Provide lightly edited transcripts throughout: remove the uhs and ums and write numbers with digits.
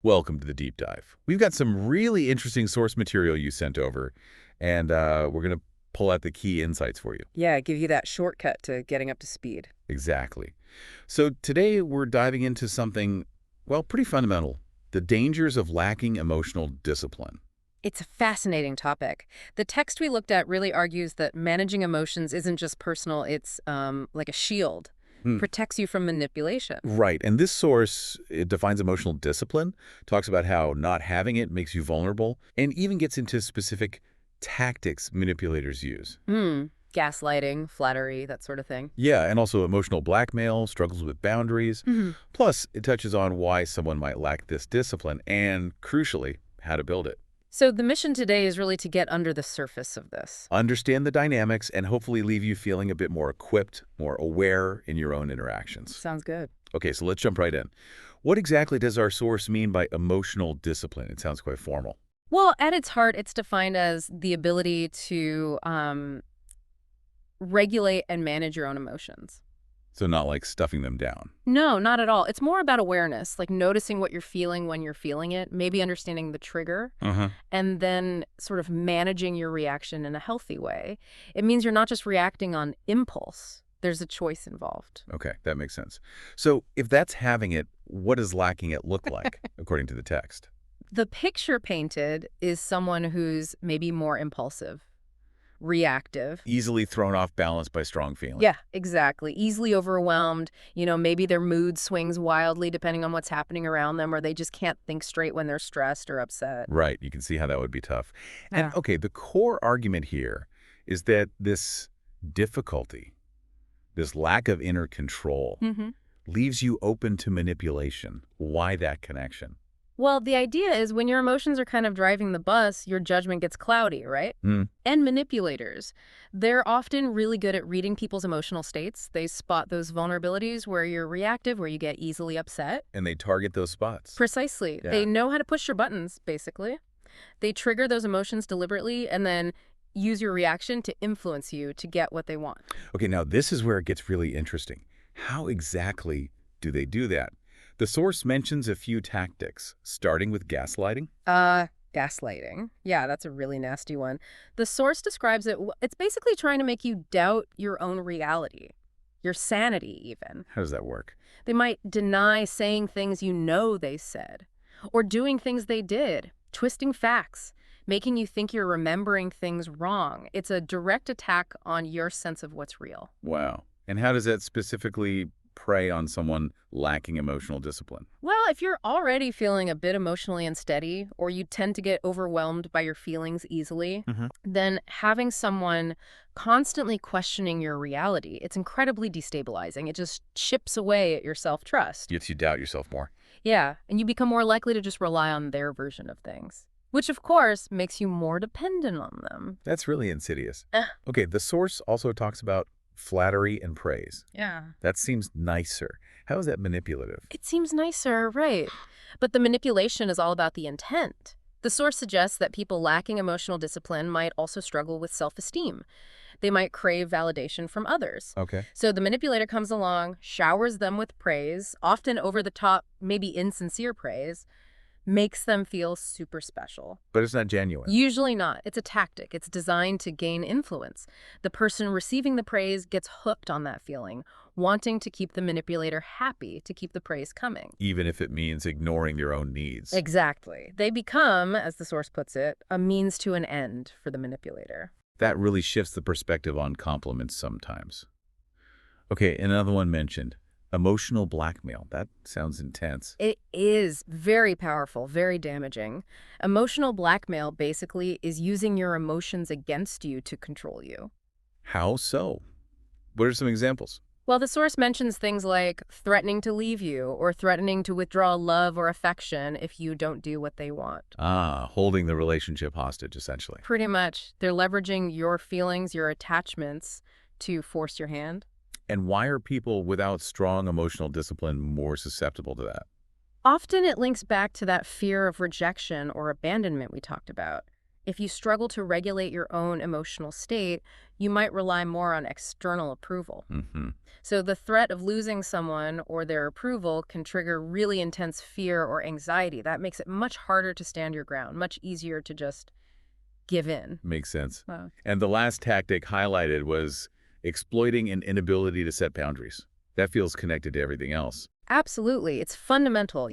Welcome to the deep dive. We've got some really interesting source material you sent over, and we're going to pull out the key insights for you. Yeah, give you that shortcut to getting up to speed. Exactly. So today we're diving into something, well, pretty fundamental, the dangers of lacking emotional discipline. It's a fascinating topic. The text we looked at really argues that managing emotions isn't just personal, it's like a shield. Hmm. Protects you from manipulation. Right, and this source, it defines emotional discipline, talks about how not having it makes you vulnerable, and even gets into specific tactics manipulators use. Gaslighting, flattery, that sort of thing. Yeah, and also emotional blackmail, struggles with boundaries. Plus, it touches on why someone might lack this discipline and, crucially, how to build it. So the mission today is really to get under the surface of this. Understand the dynamics and hopefully leave you feeling a bit more equipped, more aware in your own interactions. Sounds good. Okay, so let's jump right in. What exactly does our source mean by emotional discipline? It sounds quite formal. Well, at its heart, it's defined as the ability to regulate and manage your own emotions. So not like stuffing them down. No, not at all. It's more about awareness, like noticing what you're feeling when you're feeling it, maybe understanding the trigger, and then sort of managing your reaction in a healthy way. It means you're not just reacting on impulse. There's a choice involved. Okay, that makes sense. So if that's having it, what does lacking it look like, according to the text? The picture painted is someone who's maybe more impulsive, reactive. Easily thrown off balance by strong feelings. Yeah, exactly. Easily overwhelmed. Maybe their mood swings wildly depending on what's happening around them, or they just can't think straight when they're stressed or upset. Right, you can see how that would be tough. Yeah. And okay, the core argument here is that this difficulty, this lack of inner control, leaves you open to manipulation. Why that connection? Well, the idea is when your emotions are kind of driving the bus, your judgment gets cloudy, right? And manipulators, they're often really good at reading people's emotional states. They spot those vulnerabilities where you're reactive, where you get easily upset. And they target those spots. Precisely. Yeah. They know how to push your buttons, basically. They trigger those emotions deliberately and then use your reaction to influence you to get what they want. Okay, now this is where it gets really interesting. How exactly do they do that? The source mentions a few tactics, starting with gaslighting. Gaslighting. Yeah, that's a really nasty one. The source describes it, it's basically trying to make you doubt your own reality, your sanity even. How does that work? They might deny saying things you know they said, or doing things they did, twisting facts, making you think you're remembering things wrong. It's a direct attack on your sense of what's real. Wow. And how does that specifically prey on someone lacking emotional discipline? Well, if you're already feeling a bit emotionally unsteady, or you tend to get overwhelmed by your feelings easily, then having someone constantly questioning your reality, it's incredibly destabilizing. It just chips away at your self-trust. Gets you doubt yourself more. Yeah, and you become more likely to just rely on their version of things, which of course makes you more dependent on them. That's really insidious. Okay, the source also talks about flattery and praise. Yeah. That seems nicer. How is that manipulative? It seems nicer, right? But the manipulation is all about the intent. The source suggests that people lacking emotional discipline might also struggle with self-esteem. They might crave validation from others. Okay. So the manipulator comes along, showers them with praise, often over the top, maybe insincere praise, makes them feel super special. But it's not genuine. Usually not. It's a tactic. It's designed to gain influence. The person receiving the praise gets hooked on that feeling, wanting to keep the manipulator happy to keep the praise coming. Even if it means ignoring your own needs. Exactly. They become, as the source puts it, a means to an end for the manipulator. That really shifts the perspective on compliments sometimes. Okay, another one mentioned. Emotional blackmail. That sounds intense. It is very powerful, very damaging. Emotional blackmail basically is using your emotions against you to control you. How so? What are some examples? Well, the source mentions things like threatening to leave you or threatening to withdraw love or affection if you don't do what they want. Holding the relationship hostage, essentially. Pretty much. They're leveraging your feelings, your attachments to force your hand. And why are people without strong emotional discipline more susceptible to that? Often it links back to that fear of rejection or abandonment we talked about. If you struggle to regulate your own emotional state, you might rely more on external approval. So the threat of losing someone or their approval can trigger really intense fear or anxiety. That makes it much harder to stand your ground, much easier to just give in. Makes sense. Wow. And the last tactic highlighted was exploiting an inability to set boundaries. That feels connected to everything else. Absolutely. It's fundamental.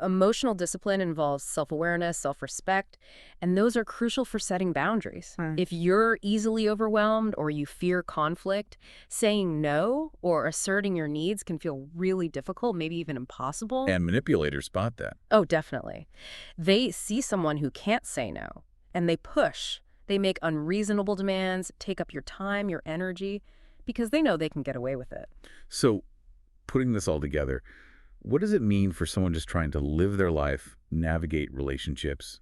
Emotional discipline involves self-awareness, self-respect, and those are crucial for setting boundaries. If you're easily overwhelmed or you fear conflict, saying no or asserting your needs can feel really difficult, maybe even impossible. And manipulators spot that. Oh, definitely. They see someone who can't say no, and they push. They make unreasonable demands, take up your time, your energy, because they know they can get away with it. So, putting this all together, what does it mean for someone just trying to live their life, navigate relationships?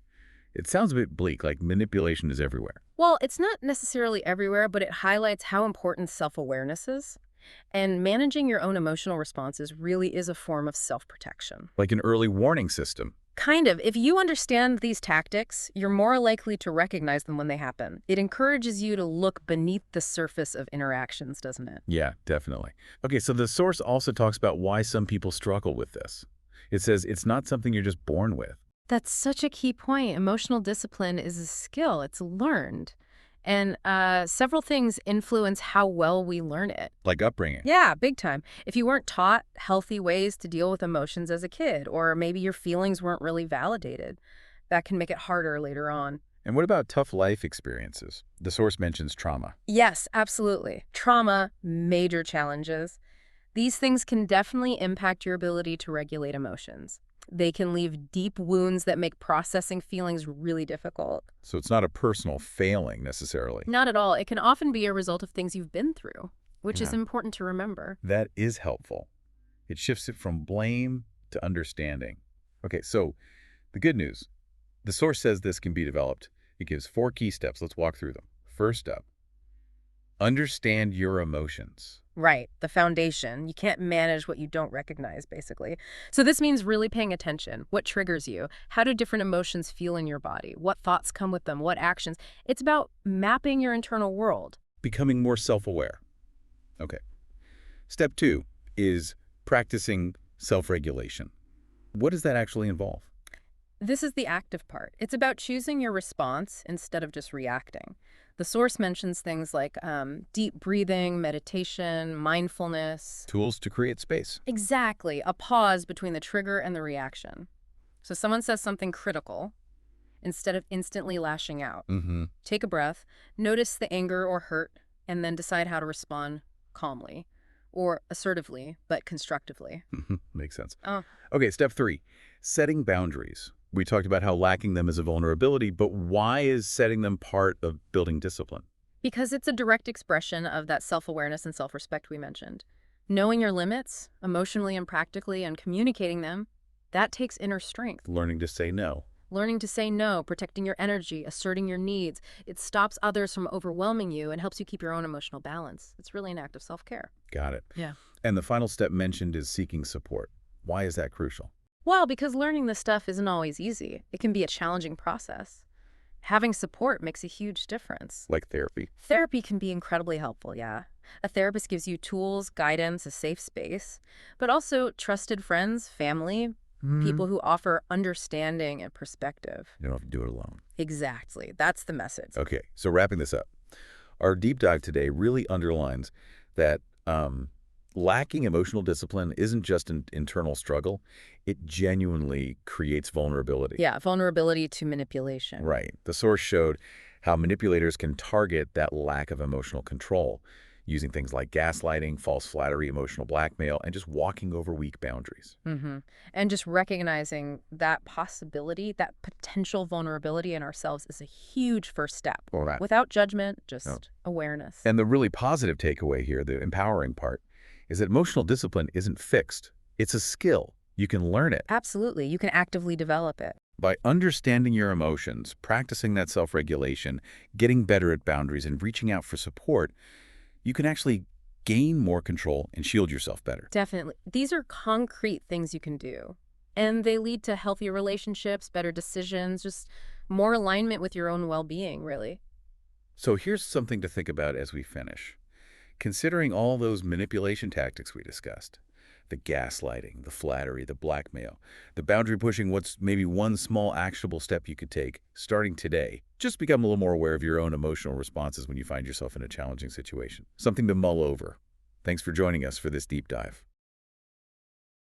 It sounds a bit bleak, like manipulation is everywhere. Well, it's not necessarily everywhere, but it highlights how important self-awareness is. And managing your own emotional responses really is a form of self-protection. Like an early warning system. Kind of. If you understand these tactics, you're more likely to recognize them when they happen. It encourages you to look beneath the surface of interactions, doesn't it? Yeah, definitely. Okay, so the source also talks about why some people struggle with this. It says it's not something you're just born with. That's such a key point. Emotional discipline is a skill. It's learned. And several things influence how well we learn it. Like upbringing. Yeah, big time. If you weren't taught healthy ways to deal with emotions as a kid, or maybe your feelings weren't really validated, that can make it harder later on. And what about tough life experiences? The source mentions trauma. Yes, absolutely. Trauma, major challenges. These things can definitely impact your ability to regulate emotions. They can leave deep wounds that make processing feelings really difficult. So it's not a personal failing necessarily. Not at all. It can often be a result of things you've been through, which is Yeah. important to remember. That is helpful. It shifts it from blame to understanding. Okay, so the good news. The source says this can be developed. It gives 4 key steps. Let's walk through them. First up, understand your emotions. Right, the foundation. You can't manage what you don't recognize, basically. So this means really paying attention. What triggers you? How do different emotions feel in your body? What thoughts come with them? What actions? It's about mapping your internal world. Becoming more self-aware. Okay. Step 2 is practicing self-regulation. What does that actually involve? This is the active part. It's about choosing your response instead of just reacting. The source mentions things like deep breathing, meditation, mindfulness. Tools to create space. Exactly, a pause between the trigger and the reaction. So someone says something critical, instead of instantly lashing out. Take a breath, notice the anger or hurt, and then decide how to respond calmly or assertively, but constructively. Makes sense. Oh. Okay, step 3, setting boundaries. We talked about how lacking them is a vulnerability, but why is setting them part of building discipline? Because it's a direct expression of that self-awareness and self-respect we mentioned. Knowing your limits, emotionally and practically, and communicating them, that takes inner strength. Learning to say no. Learning to say no, protecting your energy, asserting your needs. It stops others from overwhelming you and helps you keep your own emotional balance. It's really an act of self-care. Got it. Yeah. And the final step mentioned is seeking support. Why is that crucial? Well, because learning this stuff isn't always easy. It can be a challenging process. Having support makes a huge difference. Like therapy. Therapy can be incredibly helpful, yeah. A therapist gives you tools, guidance, a safe space, but also trusted friends, family, people who offer understanding and perspective. You don't have to do it alone. Exactly. That's the message. Okay, so wrapping this up. Our deep dive today really underlines that lacking emotional discipline isn't just an internal struggle. It genuinely creates vulnerability. Yeah, vulnerability to manipulation. Right. The source showed how manipulators can target that lack of emotional control using things like gaslighting, false flattery, emotional blackmail, and just walking over weak boundaries. And just recognizing that possibility, that potential vulnerability in ourselves is a huge first step. All right. Without judgment, just awareness. And the really positive takeaway here, the empowering part, is that emotional discipline isn't fixed. It's a skill. You can learn it. Absolutely. You can actively develop it. By understanding your emotions, practicing that self-regulation, getting better at boundaries, and reaching out for support, you can actually gain more control and shield yourself better. Definitely. These are concrete things you can do. And they lead to healthier relationships, better decisions, just more alignment with your own well-being, really. So here's something to think about as we finish. Considering all those manipulation tactics we discussed, the gaslighting, the flattery, the blackmail, the boundary pushing, what's maybe one small actionable step you could take starting today? Just become a little more aware of your own emotional responses when you find yourself in a challenging situation. Something to mull over. Thanks for joining us for this deep dive.